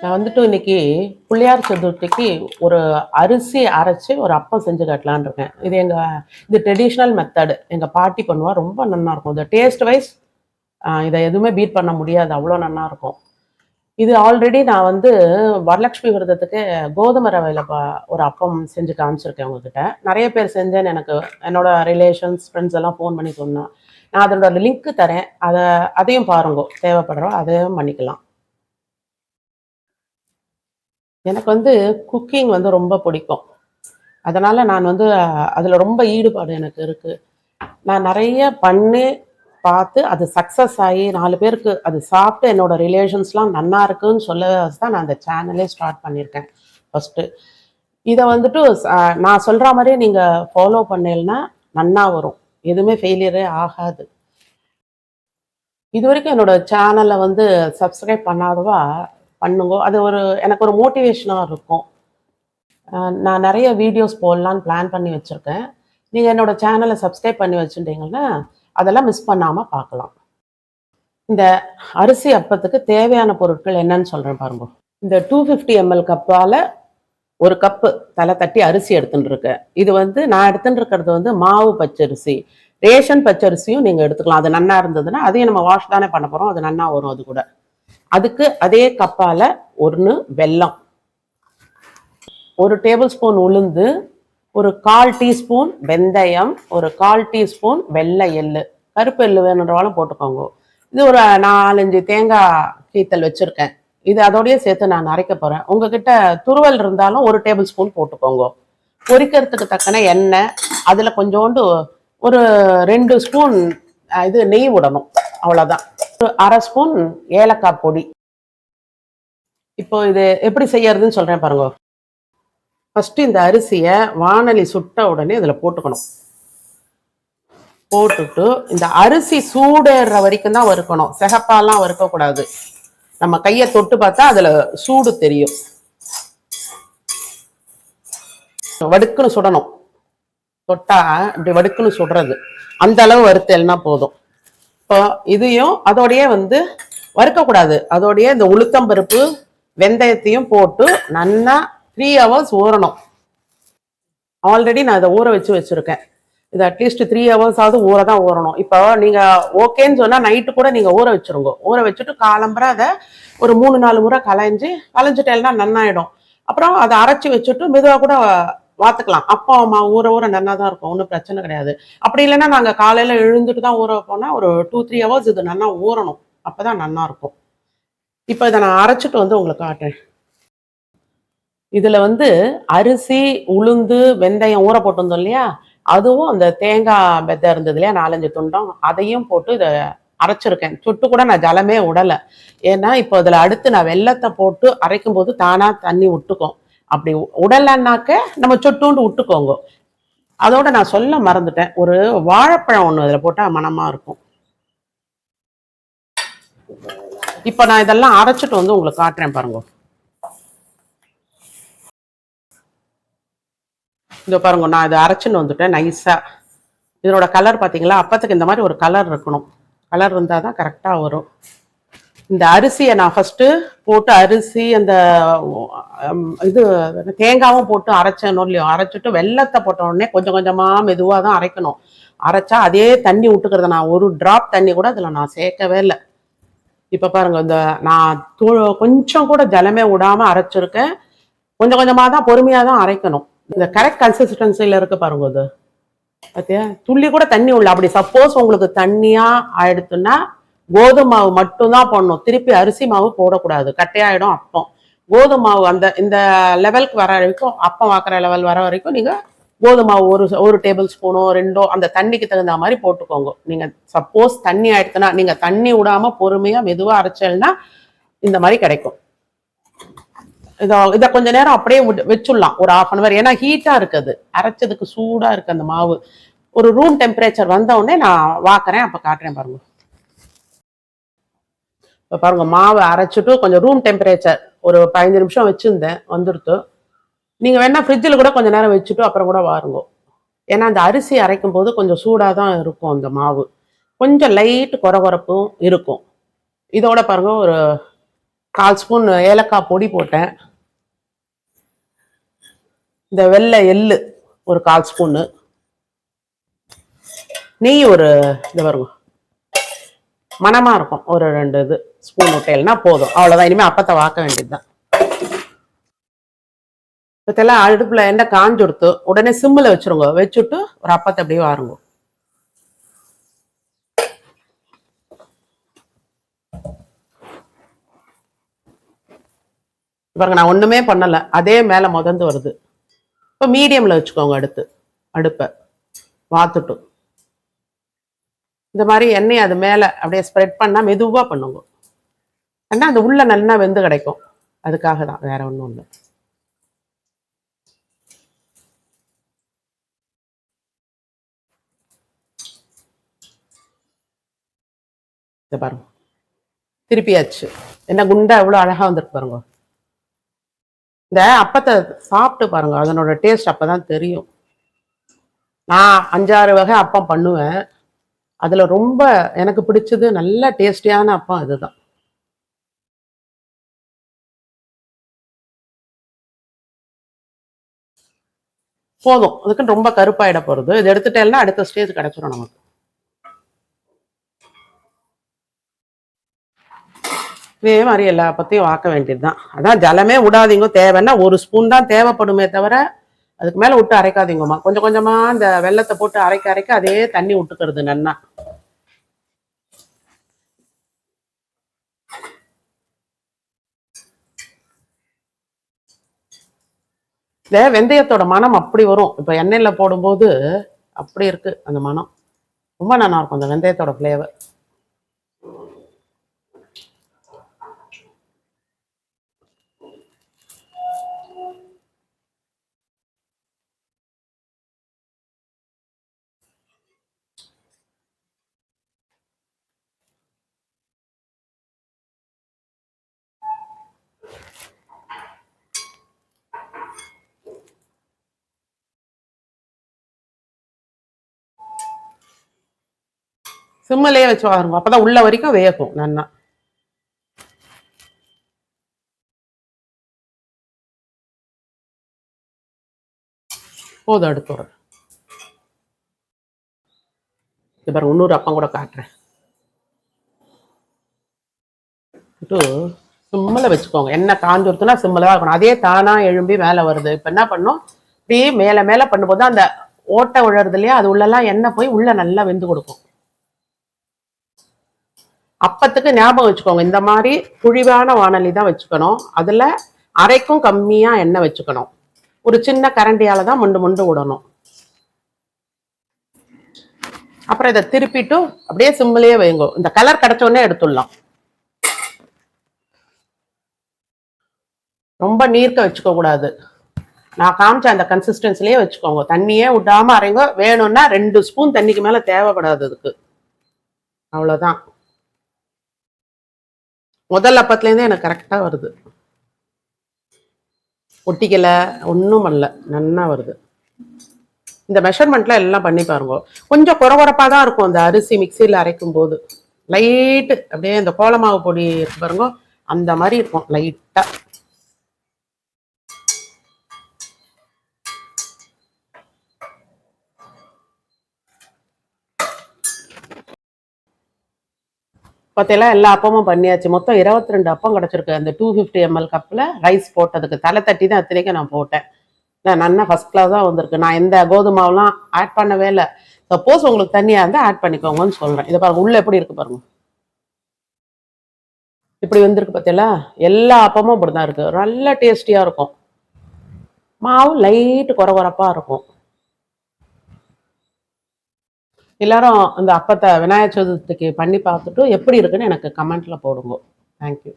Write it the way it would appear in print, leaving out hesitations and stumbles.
நான் வந்துட்டு இன்னைக்கு பிள்ளையார் சதுர்த்திக்கு ஒரு அரிசி அரைச்சி ஒரு அப்பம் செஞ்சு காட்டலான்னு இருக்கேன். இது ட்ரெடிஷ்னல் மெத்தடு. எங்கள் பாட்டி பண்ணுவா, ரொம்ப நல்லா இருக்கும். இந்த டேஸ்ட் வைஸ் இதை எதுவுமே பீட் பண்ண முடியாது, அவ்வளோ நல்லா இருக்கும். இது ஆல்ரெடி நான் வந்து வரலட்சுமி விரதத்துக்கு கோதுமை ரவையில் ஒரு அப்பம் செஞ்சு காமிச்சிருக்கேன் உங்ககிட்ட. நிறைய பேர் செஞ்சேன்னு எனக்கு என்னோட ரிலேஷன்ஸ் ஃப்ரெண்ட்ஸ் எல்லாம் ஃபோன் பண்ணி சொன்னேன். நான் அதோட லிங்க்கு தரேன், அதையும் பாருங்க, தேவைப்படுறோம் அதையும் பண்ணிக்கலாம். எனக்கு வந்து குக்கிங் வந்து ரொம்ப பிடிக்கும். அதனால் நான் வந்து அதில் ரொம்ப ஈடுபாடு எனக்கு இருக்குது. நான் நிறைய பண்ணி பார்த்து அது சக்ஸஸ் ஆகி 4 பேருக்கு அது சாப்பிட்டு என்னோடய ரிலேஷன்ஸ்லாம் நல்லா இருக்குன்னு சொல்ல தான் நான் அந்த சேனலே ஸ்டார்ட் பண்ணியிருக்கேன் ஃபஸ்ட்டு. இதை வந்துட்டு நான் சொல்கிற மாதிரியே நீங்கள் ஃபாலோ பண்ணலைன்னா நன்னா வரும், எதுவுமே ஃபெயிலியரே ஆகாது. இது வரைக்கும் என்னோடய சேனலை வந்து சப்ஸ்கிரைப் பண்ணாதவா பண்ணுங்க. அது எனக்கு ஒரு மோட்டிவேஷனாக இருக்கும். நான் நிறைய வீடியோஸ் போடலான்னு பிளான் பண்ணி வச்சுருக்கேன். நீங்கள் என்னோடய சேனலை சப்ஸ்கிரைப் பண்ணி வச்சுட்டீங்கன்னா அதெல்லாம் மிஸ் பண்ணாமல் பார்க்கலாம். இந்த அரிசி அப்பத்துக்கு தேவையான பொருட்கள் என்னன்னு சொல்கிறேன் பாருங்க. இந்த 250 ml கப்பால் ஒரு கப்பு தலை தட்டி அரிசி எடுத்துட்டு இருக்கேன். இது வந்து நான் எடுத்துட்டு இருக்கிறது வந்து மாவு பச்சரிசி. ரேஷன் பச்சரிசியும் நீங்கள் எடுத்துக்கலாம். அது நன்னா இருந்ததுன்னா அதையும் நம்ம வாஷ் தானே பண்ண போகிறோம், அது நன்னா வரும். அது கூட அதுக்கு அதே கப்பால் 1 வெல்லம், 1 டேபிள் ஸ்பூன் உளுந்து, ஒரு 1/4 டீஸ்பூன் வெந்தயம், ஒரு 1/4 டீஸ்பூன் வெள்ளை எள்ளு, கருப்பு எள்ளு வேணுன்றவாலும் போட்டுக்கோங்க. இது ஒரு 4-5 தேங்காய் கீத்தல் வச்சுருக்கேன். இது அதோடய சேர்த்து நான் அரைக்க போகிறேன். உங்ககிட்ட துருவல் இருந்தாலும் 1 டேபிள் ஸ்பூன் போட்டுக்கோங்க. பொரிக்கிறதுக்கு தக்கன எண்ணெய், அதில் கொஞ்சோண்டு ஒரு 2 ஸ்பூன் இது நெய் விடணும், அவ்வளோதான். ஒரு 1/2 ஸ்பூன் ஏலக்காய் பொடி. இப்போ இது எப்படி செய்யறதுன்னு சொல்கிறேன் பாருங்க. ஃபஸ்ட்டு இந்த அரிசியை வானலி சுட்ட உடனே இதில் போட்டுக்கணும். போட்டுட்டு இந்த அரிசி சூடேற வரைக்கும் தான் வறுக்கணும், சிகப்பாலாம் வறுக்கக்கூடாது. நம்ம கையை தொட்டு பார்த்தா அதில் சூடு தெரியும். வடுக்குன்னு சுடணும், தொட்டா இப்படி வடுக்குன்னு சுடுறது, அந்த அளவு வறுத்தல்னா போதும். இப்போ இதையும் அதோடைய வந்து வறுக்கக்கூடாது, அதோடைய இந்த உளுத்தம்பருப்பு வெந்தயத்தையும் போட்டு நல்லா 3 hours ஊறணும். ஆல்ரெடி நான் இதை ஊற வச்சிருக்கேன். இது அட்லீஸ்ட் 3 hours ஆகுது ஊறணும். இப்போ நீங்கள் ஓகேன்னு சொன்னால் நைட்டு கூட நீங்கள் ஊற வச்சுருங்க. ஊற வச்சுட்டு காலம்பரை அதை ஒரு 3-4 முறை களைஞ்சிட்டேன்னா நன்னாயிடும். அப்புறம் அதை அரைச்சி வச்சுட்டு மெதுவாக கூட வாத்துக்கலாம். அப்பா அம்மா ஊற நன்னா தான் இருக்கும், ஒன்றும் பிரச்சனை கிடையாது. அப்படி இல்லைன்னா நாங்கள் காலையில் எழுந்துட்டு தான் ஊற வைப்போம்னா ஒரு 2-3 hours இது நல்லா ஊறணும், அப்போ தான் நல்லா இருக்கும். இப்போ இதை நான் அரைச்சிட்டு வந்து உங்களுக்கு காட்டுறேன். இதில் வந்து அரிசி உளுந்து வெந்தயம் ஊற போட்டிருந்தோம் இல்லையா, அதுவும் அந்த தேங்காய் பெத்தை இருந்தது இல்லையா 4-5 துண்டம், அதையும் போட்டு இதை அரைச்சிருக்கேன். சுட்டு கூட நான் ஜலமே விடலை. ஏன்னா இப்போ அதில் அடுத்து நான் வெல்லத்தை போட்டு அரைக்கும் போது தானாக தண்ணி விட்டுக்கும். அப்படி உடலைன்னாக்க நம்ம சொட்டுண்டு விட்டுக்கோங்க. அதோட நான் சொல்ல மறந்துட்டேன், ஒரு வாழைப்பழம் ஒன்று அதில் போட்டால் மனமாக இருக்கும். இப்போ நான் இதெல்லாம் அரைச்சிட்டு வந்து உங்களுக்கு காட்டுறேன் பாருங்க. இந்த பாருங்க, நான் இதை அரைச்சின்னு வந்துட்டேன் நைஸாக. இதனோட கலர் பார்த்தீங்களா, அப்பத்துக்கு இந்த மாதிரி ஒரு கலர் இருக்கணும். கலர் இருந்தால் தான் கரெக்டாக வரும். இந்த அரிசியை நான் ஃபஸ்ட்டு போட்டு அரிசி அந்த இது தேங்காவும் போட்டு அரைச்சேனோ இல்லையோ, அரைச்சிட்டு வெல்லத்தை போட்ட உடனே கொஞ்சம் கொஞ்சமாக மெதுவாக தான் அரைக்கணும். அரைச்சா அதே தண்ணி விட்டுக்கிறத நான் ஒரு ட்ராப் தண்ணி கூட அதில் நான் சேர்க்கவே இல்லை. இப்போ பாருங்கள், இந்த நான் கொஞ்சம் கூட ஜலமே விடாமல் அரைச்சிருக்கேன். கொஞ்சம் கொஞ்சமாக தான் பொறுமையாக தான் அரைக்கணும். இந்த கரெக்ட் கன்சிஸ்டன்சியில் இருக்கு பாருங்க. இது பார்த்தியா, துள்ளி கூட தண்ணி உள்ள. அப்படி சப்போஸ் உங்களுக்கு தண்ணியாக ஆயிடுத்துன்னா கோதுமை மாவு மட்டும்தான் போடணும், திருப்பி அரிசி மாவு போடக்கூடாது, கட்டையாயிடும் அப்பம். கோதுமை மாவு இந்த லெவலுக்கு வர வரைக்கும், அப்பம் வாக்குற லெவல் வர வரைக்கும் நீங்கள் கோதுமை மாவு ஒரு டேபிள் ஸ்பூனோ 2 அந்த தண்ணிக்கு தகுந்த மாதிரி போட்டுக்கோங்க. நீங்கள் சப்போஸ் தண்ணி ஆயிடுச்சுன்னா நீங்கள் தண்ணி விடாமல் பொறுமையாக மெதுவாக அரைச்சல்னா இந்த மாதிரி கிடைக்கும். இதை கொஞ்ச நேரம் அப்படியே வச்சுடலாம், ஒரு 1/2 hour. ஏன்னா ஹீட்டாக இருக்குது, அரைச்சதுக்கு சூடாக இருக்குது அந்த மாவு. ஒரு ரூம் டெம்பரேச்சர் வந்த உடனே நான் வாக்குறேன், அப்போ காட்டுறேன் பாருங்க. இப்போ பாருங்க, மாவு அரைச்சிட்டு கொஞ்சம் ரூம் டெம்பரேச்சர் ஒரு 15 நிமிஷம் வச்சுருந்தேன், வந்துடுத்து. நீங்கள் வேணால் ஃப்ரிட்ஜில் கூட கொஞ்சம் நேரம் வச்சுட்டு அப்புறம் கூட வாருங்க. ஏன்னா அந்த அரிசி அரைக்கும் போது கொஞ்சம் சூடாக தான் இருக்கும் அந்த மாவு, கொஞ்சம் லைட் குறகுறப்பும் இருக்கும். இதோட பாருங்க, ஒரு 1/4 ஸ்பூன் ஏலக்காய் பொடி போட்டேன். இந்த வெள்ளை எள்ளு ஒரு 1/4 ஸ்பூனு, நெய் ஒரு இது வரும் மணமா இருக்கும் ஒரு 2 இது ஸ்பூன் விட்டேல்னா போதும். அவ்வளோதான். இனிமேல் அப்பத்தை வாக்க வேண்டியதுதான். இப்போத்தெல்லாம் அடுப்புல எண்ணெய் காஞ்சு கொடுத்து உடனே சிம்மில் வச்சுருங்க. வச்சுட்டு ஒரு அப்பத்தை அப்படியே வாருங்க. பாருங்க, நான் ஒண்ணுமே பண்ணல, அதே மேல முதந்து வருது. இப்போ மீடியம்ல வச்சுக்கோங்க. அடுப்பை வாத்துட்டு இந்த மாதிரி எண்ணெய் அது மேல அப்படியே ஸ்ப்ரெட் பண்ணா மெதுவா பண்ணுங்க. ஏன்னா அந்த உள்ள நல்லா வெந்து கிடைக்கும். அதுக்காக தான், வேற ஒன்றும் இல்லை. இதை பாருங்க, திருப்பியாச்சு. என்ன குண்டா எவ்வளோ அழகா வந்துருக்கு பாருங்க. இந்த அப்பத்தை சாப்பிட்டு பாருங்க, அதனோட டேஸ்ட் அப்பதான் தெரியும். நான் 5-6 வகை அப்பம் பண்ணுவேன். அதுல ரொம்ப எனக்கு பிடிச்சது நல்ல டேஸ்டியான அப்பம் இதுதான். போதும், அதுக்குன்னு ரொம்ப கருப்பாயிட போறது. இது எடுத்துட்டேன்னா அடுத்த ஸ்டேஜ் கிடைச்சிடும் நமக்கு. இதே மாதிரி எல்லா பத்தையும் வாக்க வேண்டியதுதான். அதான் ஜலமே விடாதீங்க. தேவைன்னா 1 ஸ்பூன் தான் தேவைப்படுமே தவிர அதுக்கு மேல விட்டு அரைக்காதீங்கம்மா. கொஞ்சம் கொஞ்சமா இந்த வெள்ளத்தை போட்டு அரைக்க அதே தண்ணி விட்டுக்கிறது நன்னா. இந்த வெந்தயத்தோட மனம் அப்படி வரும். இப்ப எண்ணெயில போடும்போது அப்படி இருக்கு அந்த மனம். ரொம்ப நல்லா இருக்கும் அந்த வெந்தயத்தோட ஃப்ளேவர். சிம்மிலேயே வச்சு வாருங்க. அப்பதான் உள்ள வரைக்கும் வேகும் நன்னா. போதும், எடுத்து வரேன். பாருங்க, இன்னொரு அப்பம் கூட காட்டுறேன். சிம்மில் வச்சுக்கோங்க. எண்ணெய் காஞ்சுருத்துனா சிம்மில் தான் இருக்கணும். அதே தானா எழும்பி மேலே வருது. இப்போ என்ன பண்ணும், இப்படியே மேலே மேலே பண்ணும்போது அந்த ஓட்டை விழுறது இல்லையா, அது உள்ளெல்லாம் எண்ணெய் போய் உள்ள நல்லா வெந்து கொடுக்கும். அப்பத்துக்கு ஞாபகம் வச்சுக்கோங்க, இந்த மாதிரி குழிவான வானொலி தான் வச்சுக்கணும். அதுல அரைக்கும் கம்மியா எண்ணெய் வச்சுக்கணும். ஒரு சின்ன கரண்டியால தான் முண்டு விடணும். அப்புறம் இதை திருப்பிட்டு அப்படியே சிம்மிலேயே வைங்க. இந்த கலர் கிடைச்சோடனே எடுத்துடலாம். ரொம்ப நீர்க்க வச்சுக்க கூடாது. நான் காமிச்ச அந்த கன்சிஸ்டன்சிலேயே வச்சுக்கோங்க. தண்ணியே விடாம அரைங்க. வேணும்னா 2 ஸ்பூன் தண்ணிக்கு மேல தேவைப்படாது அதுக்கு. அவ்வளவுதான். முதல் அப்பத்துலேருந்தே எனக்கு கரெக்டா வருது. ஒட்டிக்கல, ஒன்றும் பண்ணல, நன்னா வருது. இந்த மெஷர்மெண்ட்ல எல்லாம் பண்ணி பாருங்க. கொஞ்சம் குறகுறப்பாக தான் இருக்கும் அந்த அரிசி மிக்சியில் அரைக்கும் போது. லைட்டு அப்படியே இந்த கோலமாவு பொடி இருக்கு பாருங்க, அந்த மாதிரி இருக்கும் லைட்டா. பார்த்தெல்லாம் எல்லா அப்பமும் பண்ணியாச்சு. மொத்தம் 22 அப்பம் கிடச்சிருக்கு. அந்த 250 ml கப்பில் ரைஸ் போட்டதுக்கு தலை தட்டி தான் அத்தனைக்கும் நான் போட்டேன். நான் நல்லா ஃபர்ஸ்ட் கிளாஸாக வந்திருக்கு. நான் எந்த கோதுமாவெலாம் ஆட் பண்ணவே இல்லை. சப்போஸ் உங்களுக்கு தண்ணியாக இருந்தால் ஆட் பண்ணிக்கோங்கன்னு சொல்கிறேன். இதை பாருங்க, உள்ளே எப்படி இருக்கு பாருங்க. இப்படி வந்திருக்கு பார்த்தீங்களா. எல்லா அப்பமும் இப்படி தான் இருக்குது. நல்ல டேஸ்டியாக இருக்கும். மாவு லைட்டு குறகுறப்பாக இருக்கும். எல்லாரும் அந்த அப்பத்தை விநாயகர் சதுர்த்திக்கு பண்ணி பார்த்துட்டு எப்படி இருக்குன்னு எனக்கு கமெண்ட்ல போடுங்க. தேங்க்யூ.